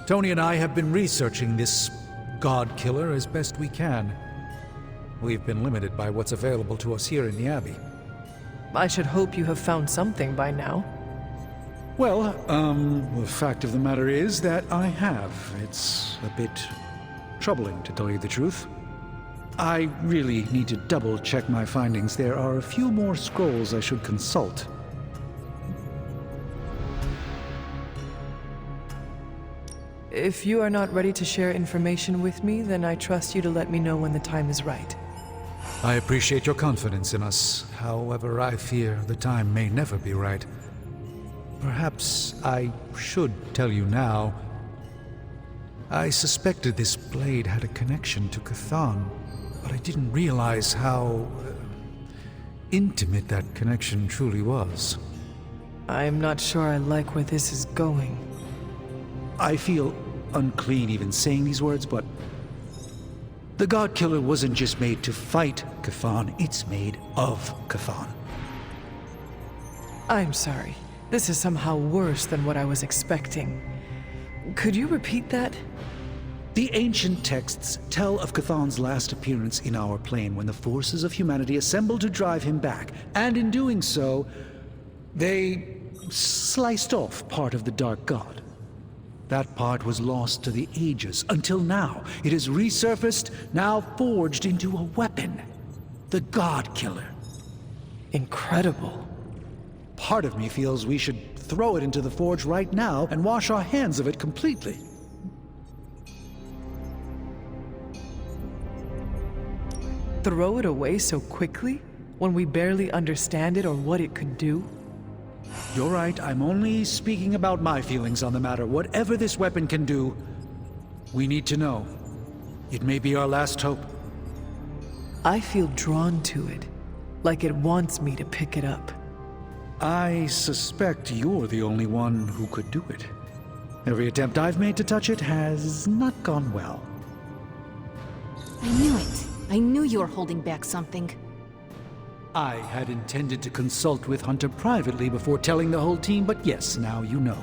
Tony and I have been researching this god killer as best we can. We've been limited by what's available to us here in the Abbey. I should hope you have found something by now. Well, the fact of the matter is that I have. It's a bit troubling, to tell you the truth. I really need to double-check my findings. There are a few more scrolls I should consult. If you are not ready to share information with me, then I trust you to let me know when the time is right. I appreciate your confidence in us. However, I fear the time may never be right. Perhaps I should tell you now. I suspected this blade had a connection to Cthon, but I didn't realize how intimate that connection truly was. I'm not sure I like where this is going. I feel unclean even saying these words, but the God Killer wasn't just made to fight Cthon, it's made of Cthon. I'm sorry. This is somehow worse than what I was expecting. Could you repeat that? The ancient texts tell of Cthon's last appearance in our plane when the forces of humanity assembled to drive him back, and in doing so, they sliced off part of the Dark God. That part was lost to the ages, until now. It has resurfaced, now forged into a weapon. The God Killer. Incredible. Part of me feels we should throw it into the forge right now and wash our hands of it completely. Throw it away so quickly, when we barely understand it or what it could do? You're right, I'm only speaking about my feelings on the matter. Whatever this weapon can do, we need to know. It may be our last hope. I feel drawn to it, like it wants me to pick it up. I suspect you're the only one who could do it. Every attempt I've made to touch it has not gone well. I knew it. I knew you were holding back something. I had intended to consult with Hunter privately before telling the whole team, but yes, now you know.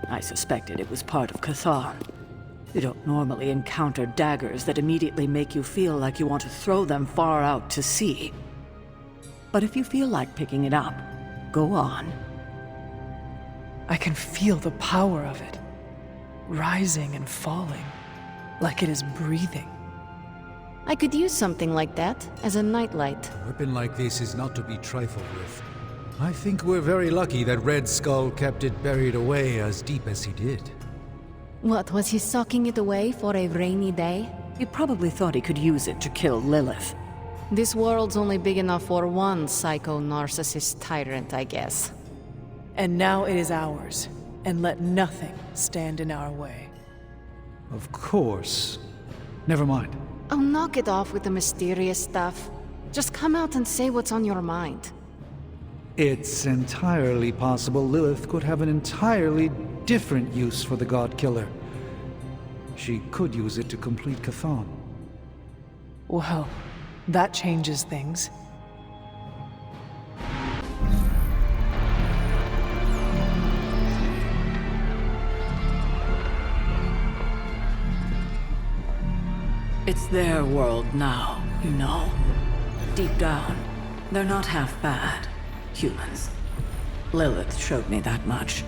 I suspected it was part of Cathar. You don't normally encounter daggers that immediately make you feel like you want to throw them far out to sea. But if you feel like picking it up, go on. I can feel the power of it, rising and falling, like it is breathing. I could use something like that as a nightlight. A weapon like this is not to be trifled with. I think we're very lucky that Red Skull kept it buried away as deep as he did. What, was he socking it away for a rainy day? He probably thought he could use it to kill Lilith. This world's only big enough for one psycho-narcissist tyrant, I guess. And now it is ours, and let nothing stand in our way. Of course. Never mind. Oh, knock it off with the mysterious stuff. Just come out and say what's on your mind. It's entirely possible Lilith could have an entirely different use for the God Killer. She could use it to complete Cthon. Well, that changes things. It's their world now, you know. Deep down, they're not half bad. Humans. Lilith showed me that much.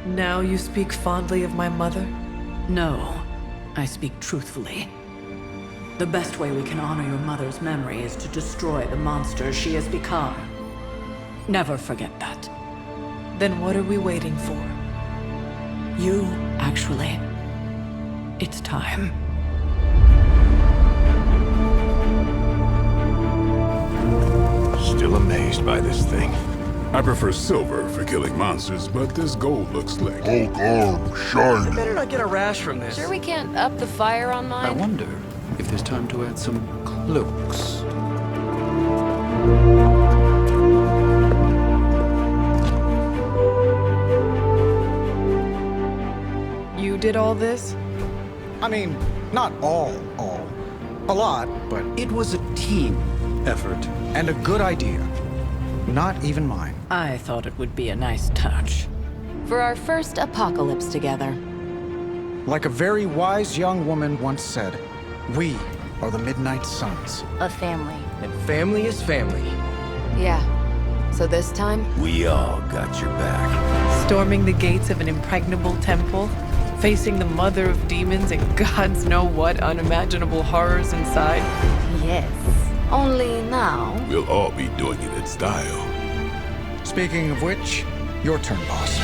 Now you speak fondly of my mother? No, I speak truthfully. The best way we can honor your mother's memory is to destroy the monster she has become. Never forget that. Then what are we waiting for? You, actually. It's time. Still amazed by this thing. I prefer silver for killing monsters, but this gold looks slick. Hulk arm, shiny. Better not get a rash from this. Sure we can't up the fire on I mine? wonder if there's time to add some cloaks. You did all this? I mean, not all. A lot, but it was a team effort and a good idea. Not even mine. I thought it would be a nice touch. For our first apocalypse together. Like a very wise young woman once said, we are the Midnight Suns. A family. And family is family. Yeah. So this time? We all got your back. Storming the gates of an impregnable temple, facing the mother of demons and gods know what unimaginable horrors inside. Yes. Only now. We'll all be doing it in style. Speaking of which, your turn, boss.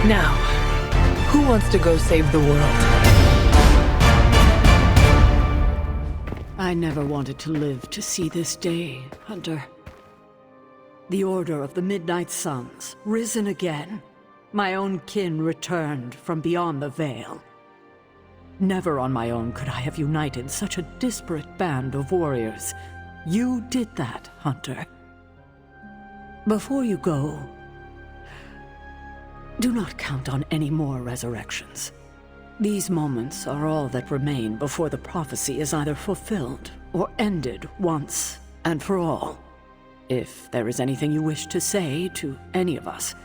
Now, who wants to go save the world? I never wanted to live to see this day, Hunter. The Order of the Midnight Suns, risen again. My own kin returned from beyond the veil. Never on my own could I have united such a disparate band of warriors. You did that, Hunter. Before you go, do not count on any more resurrections. These moments are all that remain before the prophecy is either fulfilled or ended once and for all. If there is anything you wish to say to any of us,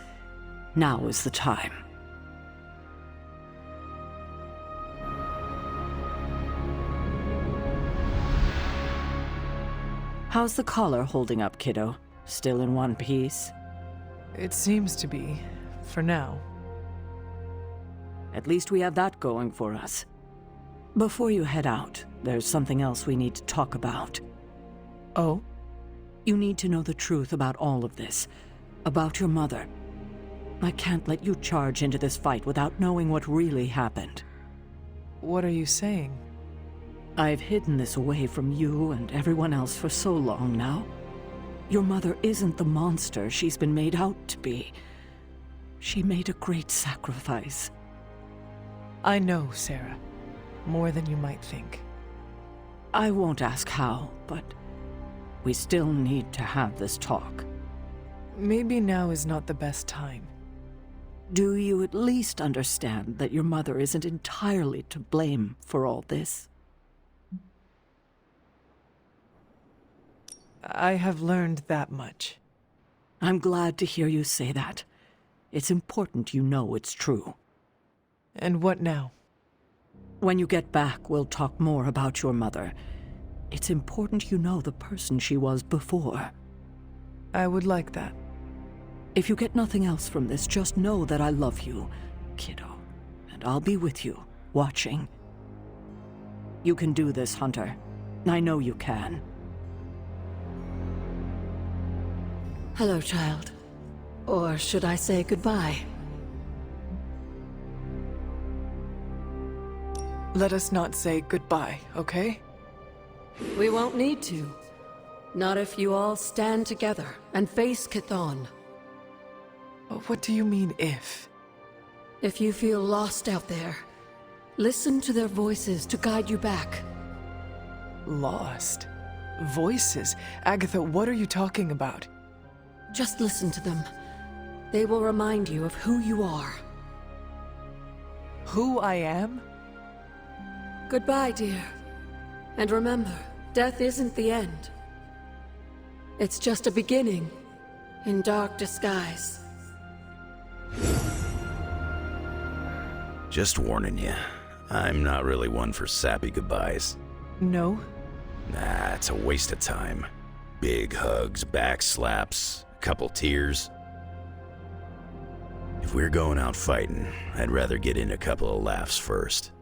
now is the time. How's the collar holding up, kiddo? Still in one piece? It seems to be, for now. At least we have that going for us. Before you head out, there's something else we need to talk about. Oh? You need to know the truth about all of this. About your mother. I can't let you charge into this fight without knowing what really happened. What are you saying? I've hidden this away from you and everyone else for so long now. Your mother isn't the monster she's been made out to be. She made a great sacrifice. I know, Sarah. More than you might think. I won't ask how, but we still need to have this talk. Maybe now is not the best time. Do you at least understand that your mother isn't entirely to blame for all this? I have learned that much. I'm glad to hear you say that. It's important you know it's true. And what now? When you get back, we'll talk more about your mother. It's important you know the person she was before. I would like that. If you get nothing else from this, just know that I love you, kiddo. And I'll be with you, watching. You can do this, Hunter. I know you can. Hello, child. Or should I say goodbye? Let us not say goodbye, okay? We won't need to. Not if you all stand together and face Chthon. What do you mean, if? If you feel lost out there, listen to their voices to guide you back. Lost? Voices? Agatha, what are you talking about? Just listen to them. They will remind you of who you are. Who I am? Goodbye, dear. And remember, death isn't the end. It's just a beginning, in dark disguise. Just warning you, I'm not really one for sappy goodbyes. No? Nah, it's a waste of time. Big hugs, back slaps, a couple tears. If we're going out fighting, I'd rather get in a couple of laughs first.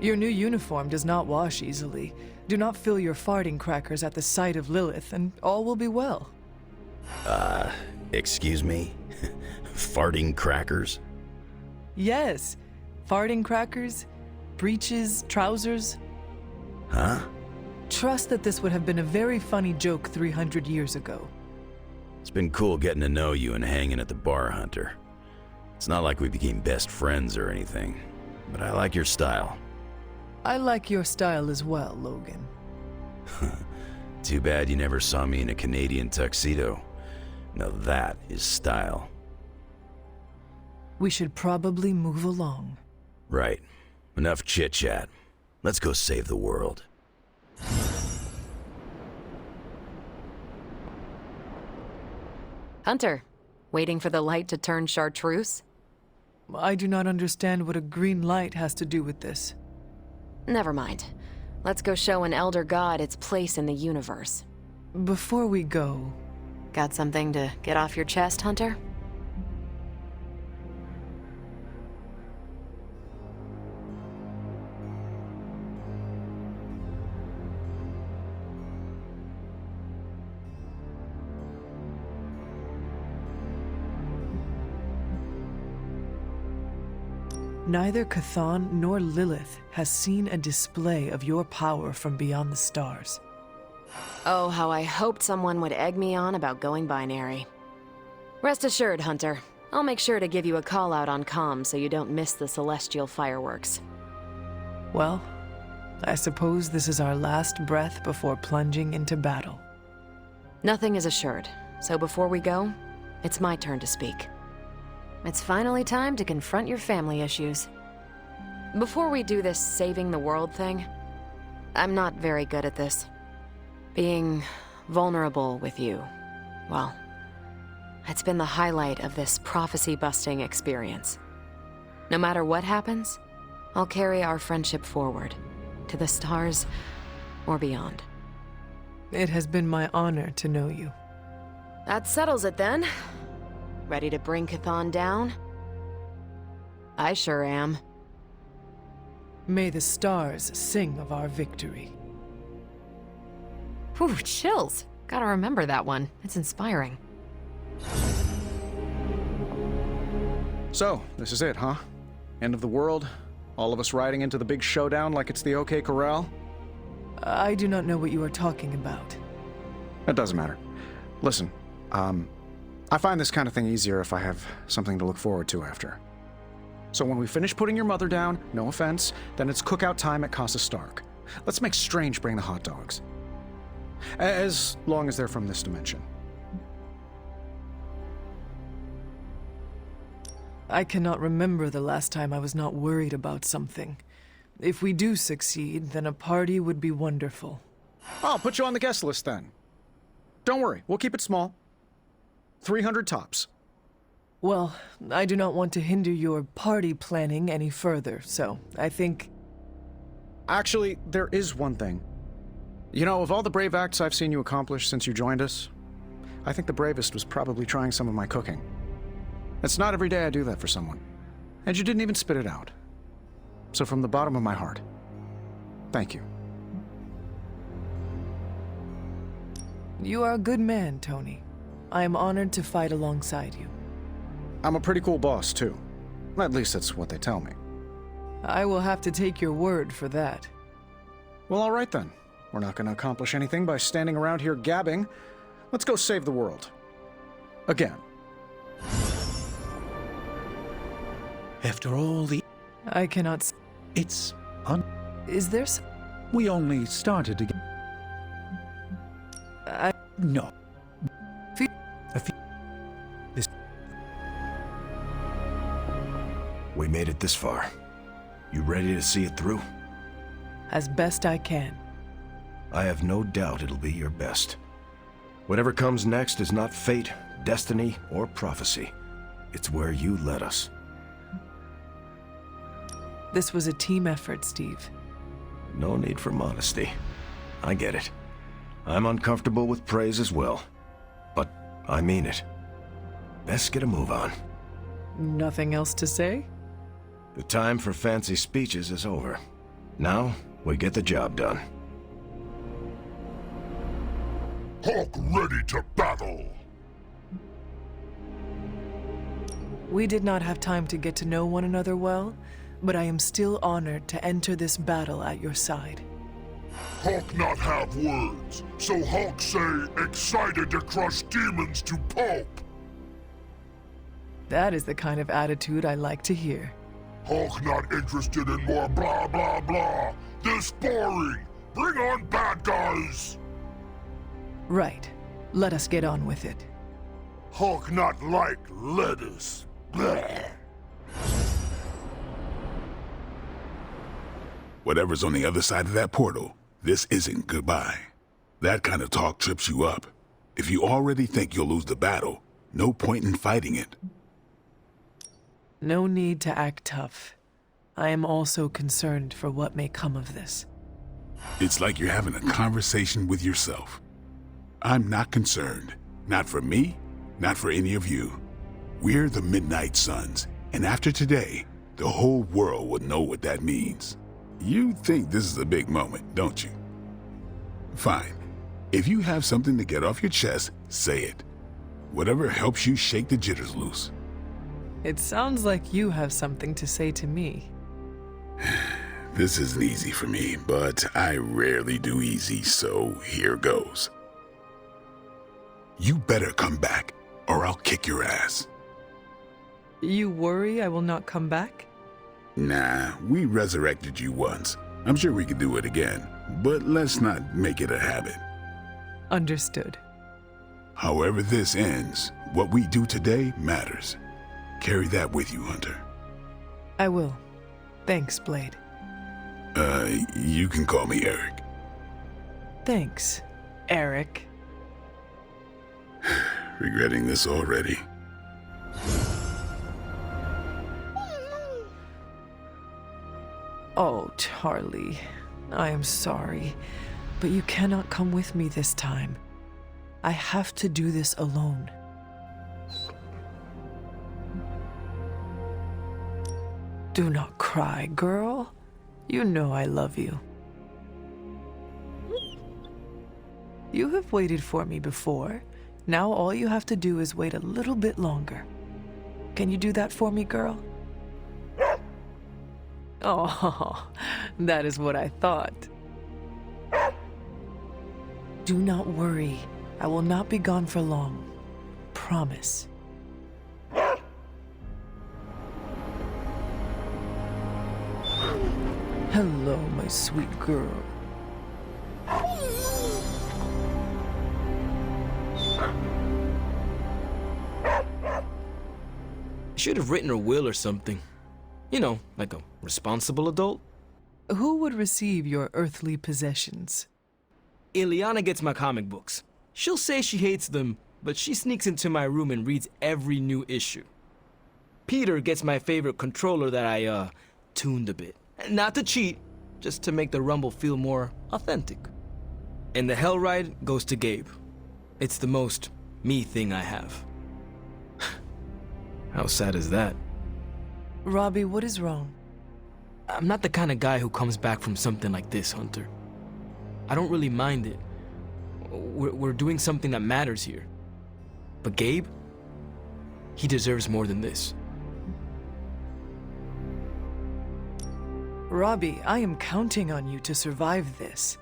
Your new uniform does not wash easily. Do not fill your farting crackers at the sight of Lilith, and all will be well. Excuse me? Farting crackers? Yes. Farting crackers, breeches, trousers. Huh? Trust that this would have been a very funny joke 300 years ago. It's been cool getting to know you and hanging at the bar, Hunter. It's not like we became best friends or anything, but I like your style. I like your style as well, Logan. Too bad you never saw me in a Canadian tuxedo. Now that is style. We should probably move along. Right. Enough chit-chat. Let's go save the world. Hunter, Waiting for the light to turn chartreuse? I do not understand what a green light has to do with this. Never mind. Let's go show an elder god its place in the universe. Before we go... Got something to get off your chest, Hunter? Neither Chthon nor Lilith has seen a display of your power from beyond the stars. Oh, how I hoped someone would egg me on about going binary. Rest assured, Hunter. I'll make sure to give you a call out on comm so you don't miss the celestial fireworks. Well, I suppose this is our last breath before plunging into battle. Nothing is assured, so before we go, it's my turn to speak. It's finally time to confront your family issues. Before we do this saving the world thing, I'm not very good at this. Being vulnerable with you, well, it's been the highlight of this prophecy-busting experience. No matter what happens, I'll carry our friendship forward, to the stars or beyond. It has been my honor to know you. That settles it then. Ready to bring Chthon down? I sure am. May the stars sing of our victory. Whew, chills. Gotta remember that one. It's inspiring. So, this is it, huh? End of the world? All of us riding into the big showdown like it's the OK Corral? I do not know what you are talking about. It doesn't matter. Listen, I find this kind of thing easier if I have something to look forward to after. So when we finish putting your mother down, no offense, then it's cookout time at Casa Stark. Let's make Strange bring the hot dogs. As long as they're from this dimension. I cannot remember the last time I was not worried about something. If we do succeed, then a party would be wonderful. I'll put you on the guest list then. Don't worry, we'll keep it small. 300 tops. Well, I do not want to hinder your party planning any further, so I think... Actually, there is one thing. You know, of all the brave acts I've seen you accomplish since you joined us, I think the bravest was probably trying some of my cooking. It's not every day I do that for someone. And you didn't even spit it out. So from the bottom of my heart, thank you. You are a good man, Tony. I am honored to fight alongside you. I'm a pretty cool boss, too. At least that's what they tell me. I will have to take your word for that. Well, all right then. We're not going to accomplish anything by standing around here gabbing. Let's go save the world. Again. After all the... I cannot... It's Is there We only started to get... No. We made it this far. You ready to see it through? As best I can. I have no doubt it'll be your best. Whatever comes next is not fate, destiny, or prophecy. It's where you led us. This was a team effort, Steve. No need for modesty. I get it. I'm uncomfortable with praise as well. But I mean it. Best get a move on. Nothing else to say? The time for fancy speeches is over. Now, we get the job done. Hawk ready to battle! We did not have time to get to know one another well, but I am still honored to enter this battle at your side. Hawk not have words, so Hawk say excited to crush demons to pulp. That is the kind of attitude I like to hear. Hawk not interested in more blah blah blah. This boring. Bring on bad guys. Right. Let us get on with it. Hawk not like lettuce. Bleh. Whatever's on the other side of that portal, this isn't goodbye. That kind of talk trips you up. If you already think you'll lose the battle, No point in fighting it. No need to act tough. I am also concerned for what may come of this. It's like you're having a conversation with yourself. I'm not concerned. Not for me, not for any of you. We're the Midnight Suns, and after today, the whole world will know what that means. You think this is a big moment, don't you? Fine. If you have something to get off your chest, say it. Whatever helps you shake the jitters loose. It sounds like you have something to say to me. This isn't easy for me, but I rarely do easy, so here goes. You better come back, or I'll kick your ass. You worry I will not come back? Nah, we resurrected you once. I'm sure we could do it again, but let's not make it a habit. Understood. However this ends, what we do today matters. Carry that with you, Hunter. I will. Thanks, Blade. You can call me Eric. Thanks, Eric. Regretting this already. Oh, Charlie. I am sorry, but you cannot come with me this time. I have to do this alone. Do not cry, girl. You know I love you. You have waited for me before. Now all you have to do is wait a little bit longer. Can you do that for me, girl? Oh, that is what I thought. Do not worry. I will not be gone for long. Promise. Hello, my sweet girl. Should have written a will or something. You know, like a responsible adult. Who would receive your earthly possessions? Ileana gets my comic books. She'll say she hates them, but she sneaks into my room and reads every new issue. Peter gets my favorite controller that I, tuned a bit. Not to cheat, just to make the rumble feel more authentic. And the hell ride goes to Gabe. It's the most me thing I have. How sad is that? Robbie, what is wrong? I'm not the kind of guy who comes back from something like this, Hunter. I don't really mind it. We're doing something that matters here. But Gabe, he deserves more than this. Robbie, I am counting on you to survive this.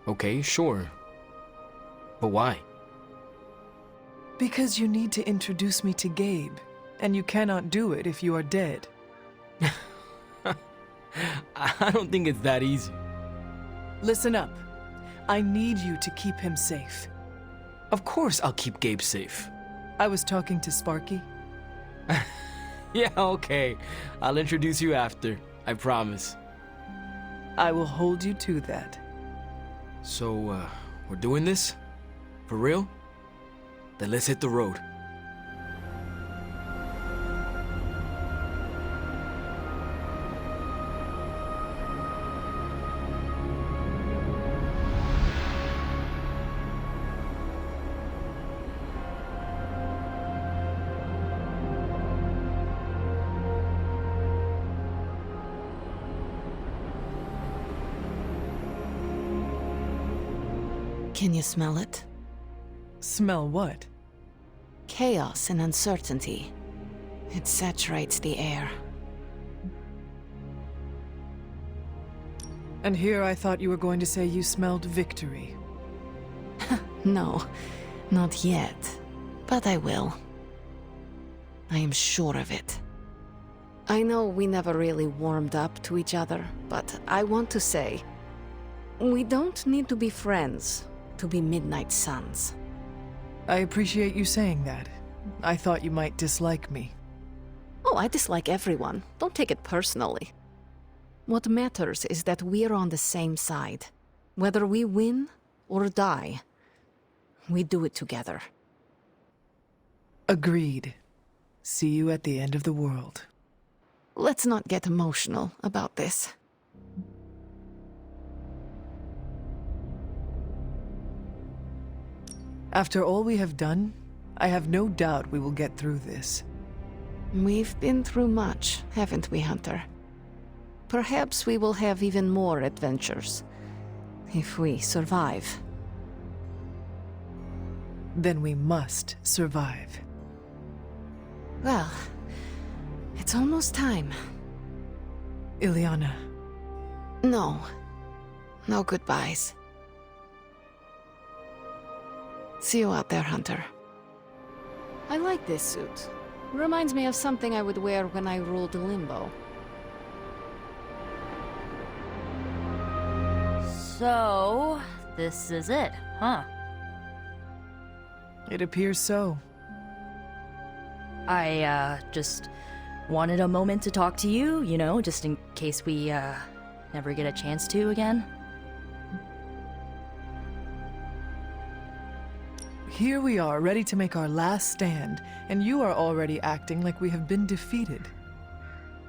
Okay, sure. But why? Because you need to introduce me to Gabe, and you cannot do it if you are dead. I don't think it's that easy. Listen up. I need you to keep him safe. Of course I'll keep Gabe safe. I was talking to Sparky. Yeah, okay. I'll introduce you after. I promise. I will hold you to that. So, we're doing this? For real? Then let's hit the road. Can you smell it? Smell what? Chaos and uncertainty. It saturates the air. And here I thought you were going to say you smelled victory. No, not yet. But I will. I am sure of it. I know we never really warmed up to each other, but I want to say, we don't need to be friends to be Midnight Suns. I appreciate you saying that. I thought you might dislike me. Oh, I dislike everyone. Don't take it personally. What matters is that we're on the same side. Whether we win or die, we do it together. Agreed. See you at the end of the world. Let's not get emotional about this. After all we have done, I have no doubt we will get through this. We've been through much, haven't we, Hunter? Perhaps we will have even more adventures. If we survive. Then we must survive. Well, it's almost time. Ileana. No. No goodbyes. See you out there, Hunter. I like this suit. Reminds me of something I would wear when I ruled Limbo. So, this is it, huh? It appears so. I, just wanted a moment to talk to you, you know, just in case we, never get a chance to again. Here we are, ready to make our last stand, and you are already acting like we have been defeated.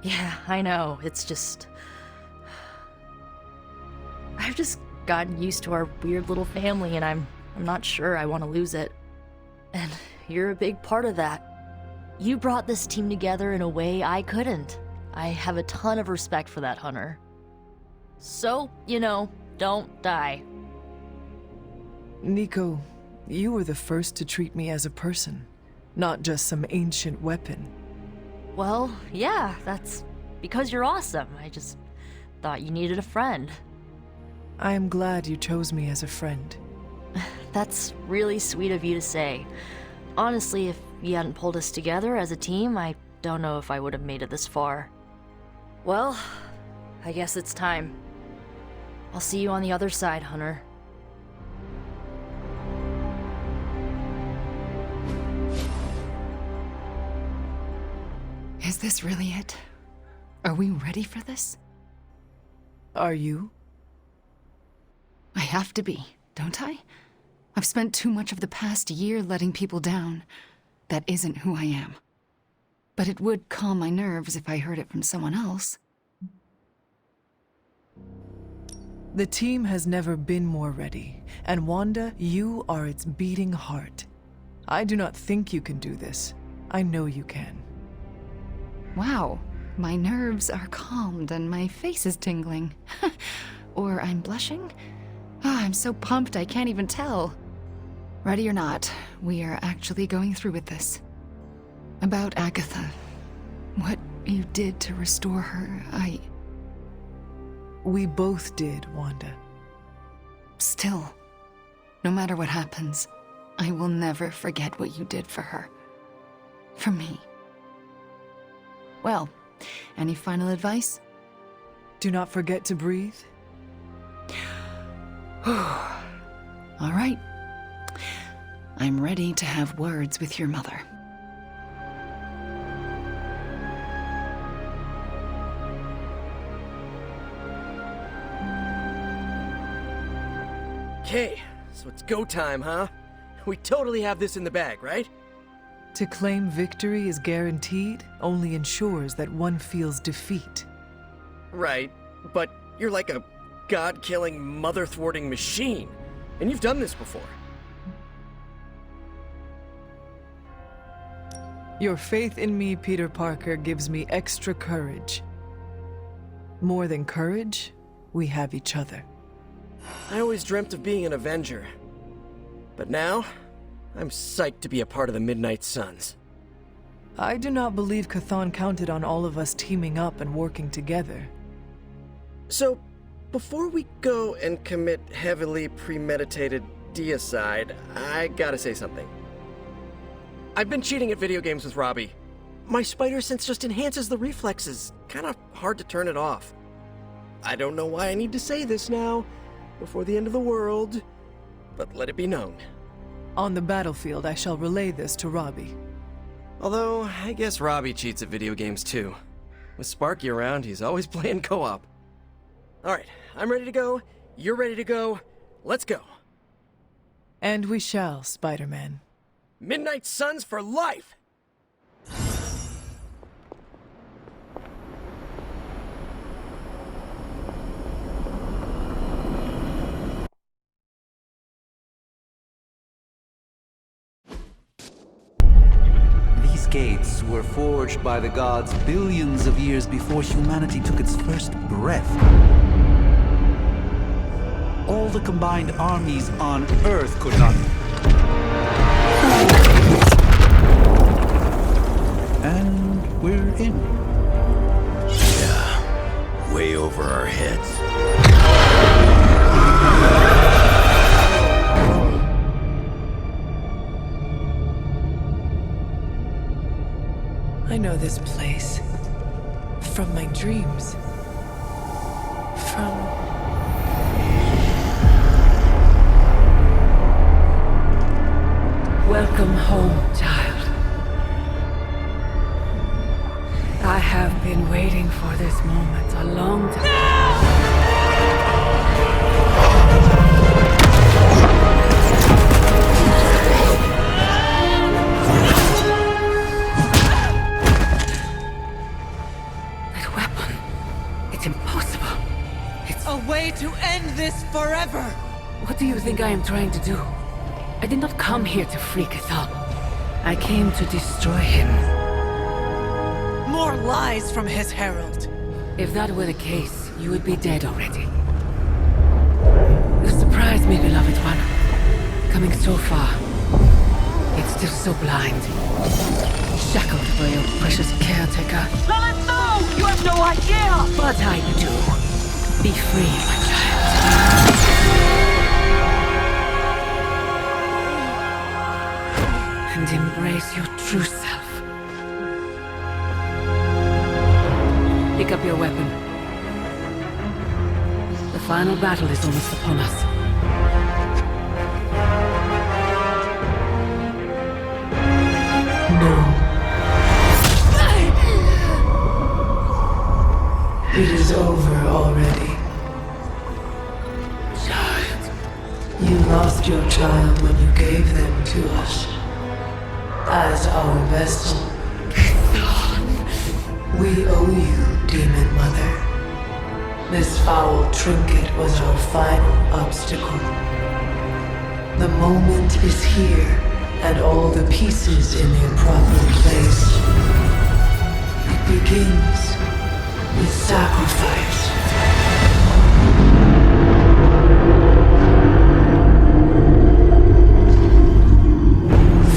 Yeah, I know, it's just... I've just gotten used to our weird little family, and I'm not sure I want to lose it. And you're a big part of that. You brought this team together in a way I couldn't. I have a ton of respect for that, Hunter. So, you know, don't die. Nico, you were the first to treat me as a person, not just some ancient weapon. Well, yeah, that's because you're awesome. I just thought you needed a friend. I am glad you chose me as a friend. That's really sweet of you to say. Honestly, if you hadn't pulled us together as a team, I don't know if I would have made it this far. Well, I guess it's time. I'll see you on the other side, Hunter. Is this really it? Are we ready for this? Are you? I have to be, don't I? I've spent too much of the past year letting people down. That isn't who I am. But it would calm my nerves if I heard it from someone else. The team has never been more ready, and Wanda, you are its beating heart. I do not think you can do this. I know you can. Wow, my nerves are calmed and my face is tingling. Or I'm blushing? Ah, I'm so pumped I can't even tell. Ready or not, we are actually going through with this. About Agatha. What you did to restore her, We both did, Wanda. Still, no matter what happens, I will never forget what you did for her. For me. Well, any final advice? Do not forget to breathe. All right. I'm ready to have words with your mother. Okay, so it's go time, huh? We totally have this in the bag, right? To claim victory is guaranteed only ensures that one feels defeat. Right, but you're like a god-killing, mother-thwarting machine, and you've done this before. Your faith in me, Peter Parker, gives me extra courage. More than courage, we have each other. I always dreamt of being an Avenger. But now, I'm psyched to be a part of the Midnight Suns. I do not believe Chthon counted on all of us teaming up and working together. So, before we go and commit heavily premeditated deicide, I gotta say something. I've been cheating at video games with Robbie. My spider sense just enhances the reflexes. Kinda hard to turn it off. I don't know why I need to say this now, before the end of the world, but let it be known. On the battlefield, I shall relay this to Robbie. Although, I guess Robbie cheats at video games too. With Sparky around, he's always playing co-op. Alright, I'm ready to go, you're ready to go, let's go. And we shall, Spider-Man. Midnight Suns for life! These gates were forged by the gods billions of years before humanity took its first breath. All the combined armies on Earth could not. And we're in. Yeah, way over our heads. I know this place. From my dreams. From... Welcome home, child. I have been waiting for this moment a long time. That weapon, it's impossible. It's a way to end this forever! What do you think I am trying to do? I did not come here to free Cthulhu. I came to destroy him. More lies from his herald. If that were the case, you would be dead already. You surprised me, beloved one. Coming so far, yet still so blind. Shackled by your precious caretaker. Lilith, no! You have no idea! But I do. Be free, my child. And embrace your true self. Pick up your weapon. The final battle is almost upon us. No. It is over already. Child. You lost your child when you gave them to us. As our vessel. We owe you, Demon Mother. This foul trinket was our final obstacle. The moment is here, and all the pieces in their proper place. It begins with sacrifice.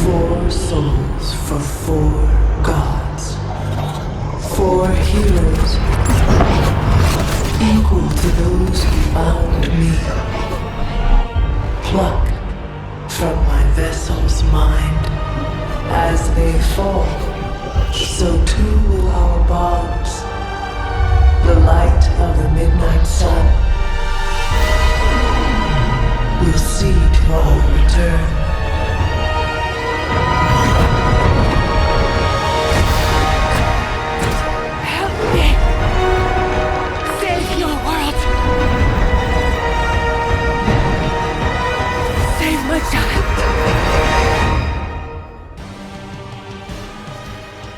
Four souls for four gods. Four heroes, equal to those who found me. Pluck from my vessel's mind. As they fall, so too will our bonds. The light of the midnight sun will see to our return.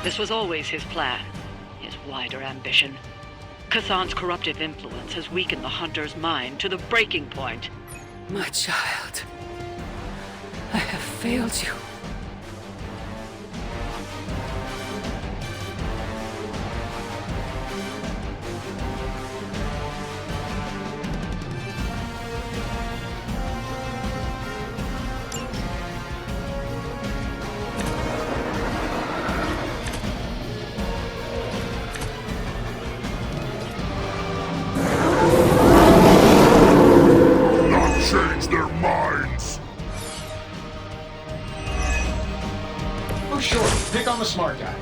This was always his plan, his wider ambition. Cthulhu's corruptive influence has weakened the Hunter's mind to the breaking point. My child, I have failed you. Change their minds! Oh, sure. Pick on the smart guy.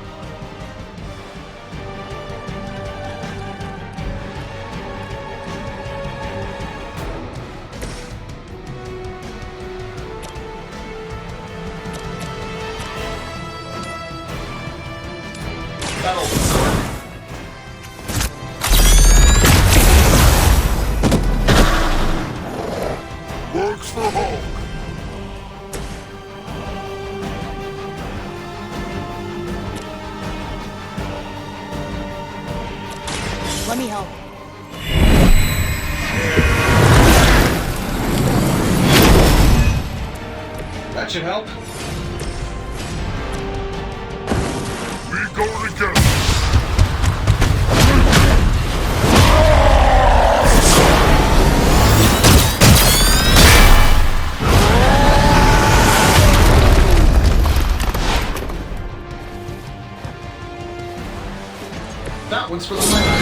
Works for Hulk! me help. That should help. We go together. That one's for the winner.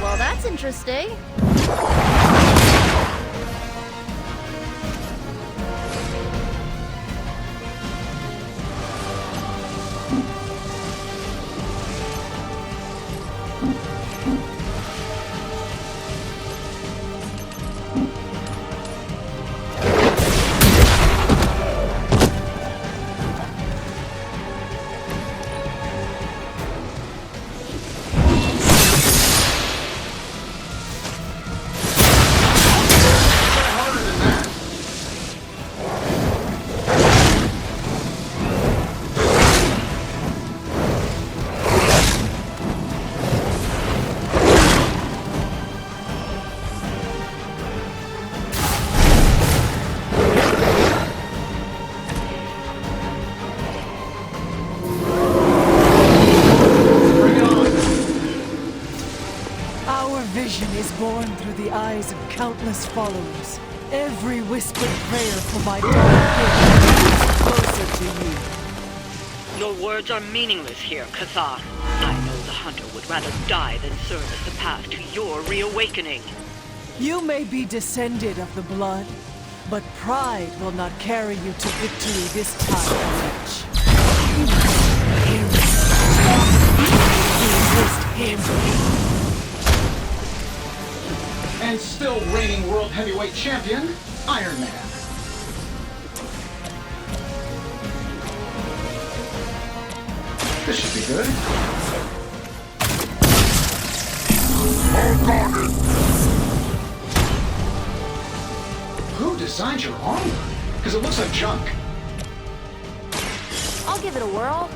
Well, that's interesting. Born through the eyes of countless followers. Every whispered prayer for my dark closer to you. Your words are meaningless here, Cathar. I know the Hunter would rather die than serve as the path to your reawakening. You may be descended of the blood, but pride will not carry you to victory this time, wretch. You must hear me. Resist him. And still reigning World Heavyweight Champion, Iron Man. This should be good. Who designed your armor? Because it looks like junk. I'll give it a whirl.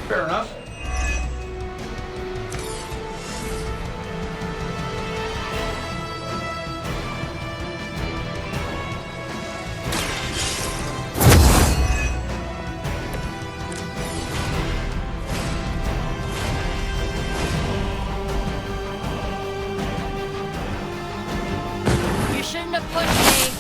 Fair enough. You shouldn't have pushed me.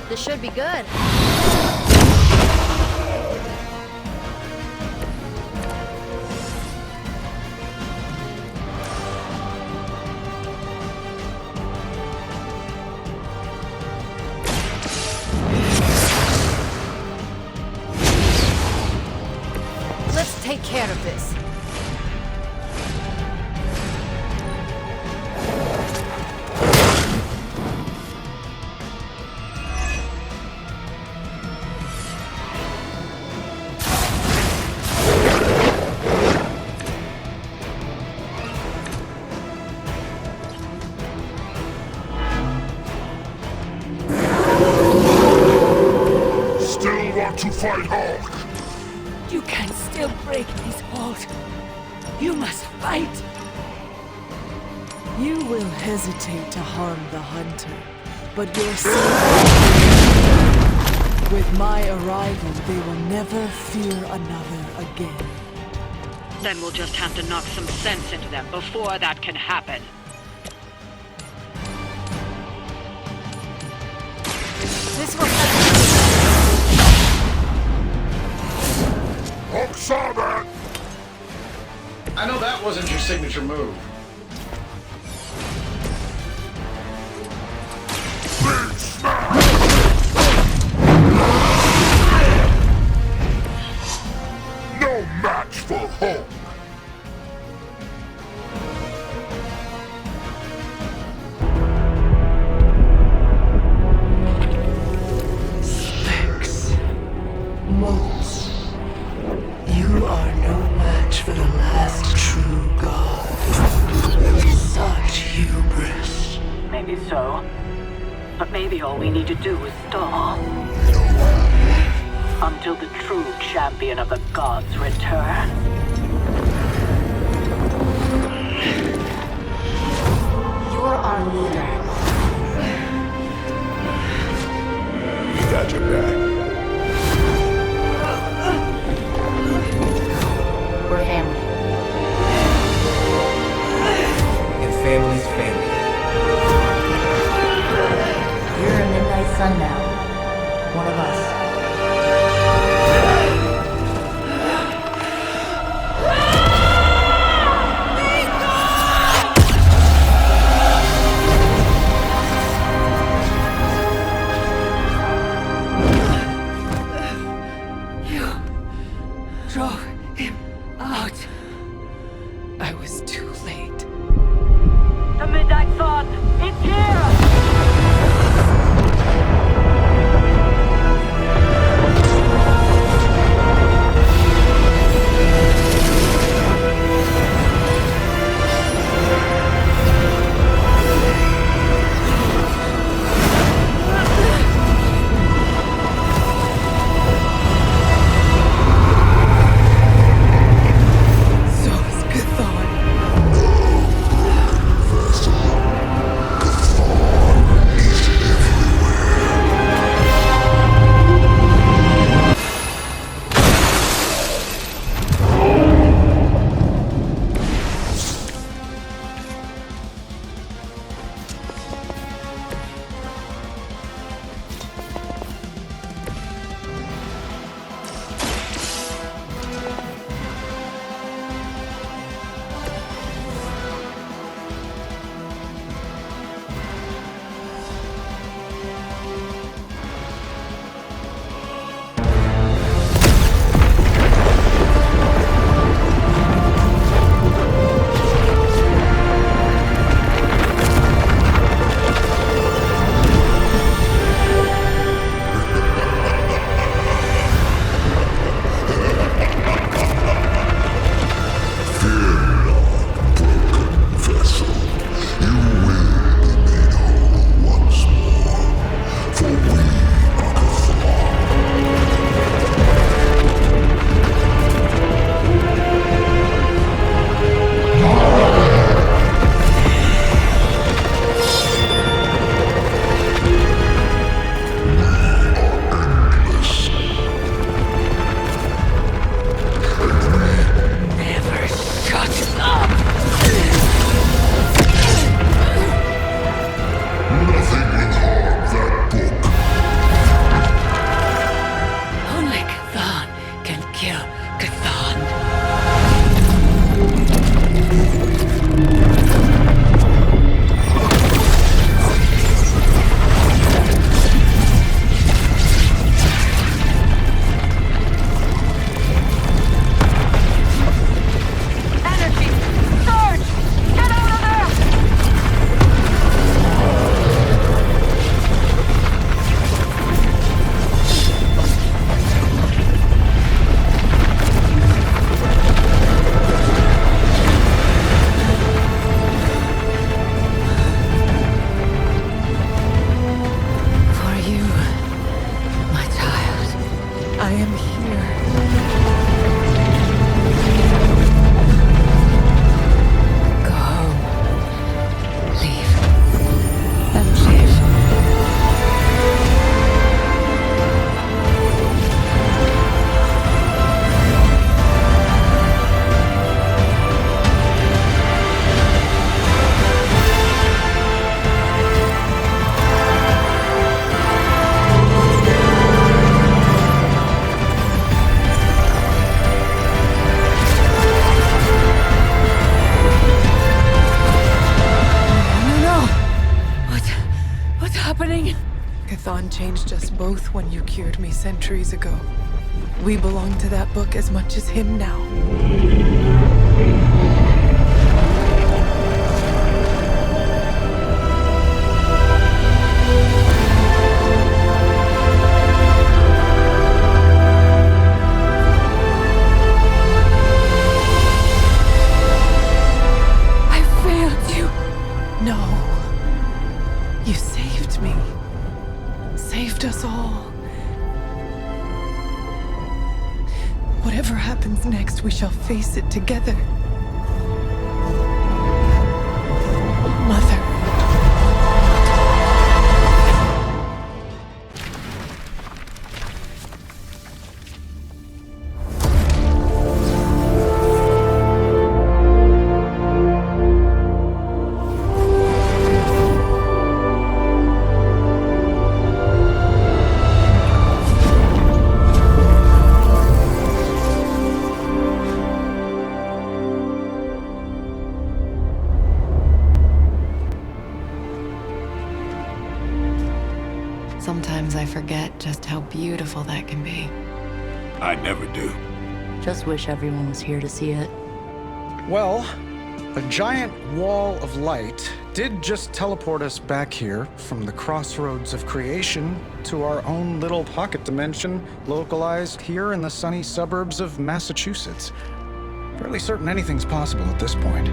This should be good. Let's take care of this. To fight Hulk! You can still break his hold. You must fight. You will hesitate to harm the Hunter, but your With my arrival, they will never fear another again. Then we'll just have to knock some sense into them before that can happen. This will I saw that! I know that wasn't your signature move. Big smash! No match for Hulk! Sphinx. Moles. You are no match for the last true god. Such hubris. Maybe so. But maybe all we need to do is stall. Until the true champion of the gods return. You're our leader. We got your back. We're family. And family's family. You're a midnight sun now. One of us. Drove him out. I was too late. The Midnight Sun! It's here! Chthon changed us both when you cured me centuries ago. We belong to that book as much as him now. I failed you. No. You saved me. Saved us all. Whatever happens next, we shall face it together. Mother. Sometimes I forget just how beautiful that can be. I never do. Just wish everyone was here to see it. Well, a giant wall of light did just teleport us back here from the crossroads of creation to our own little pocket dimension localized here in the sunny suburbs of Massachusetts. Fairly certain anything's possible at this point.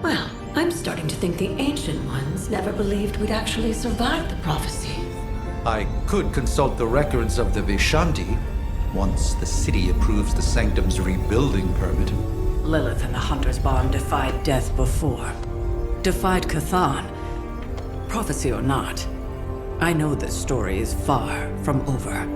Well, I'm starting to think the Ancient Ones never believed we'd actually survive the prophecy. I could consult the records of the Vishanti once the city approves the Sanctum's rebuilding permit. Lilith and the Hunter's Bond defied death before. Defied Chthon. Prophecy or not, I know this story is far from over.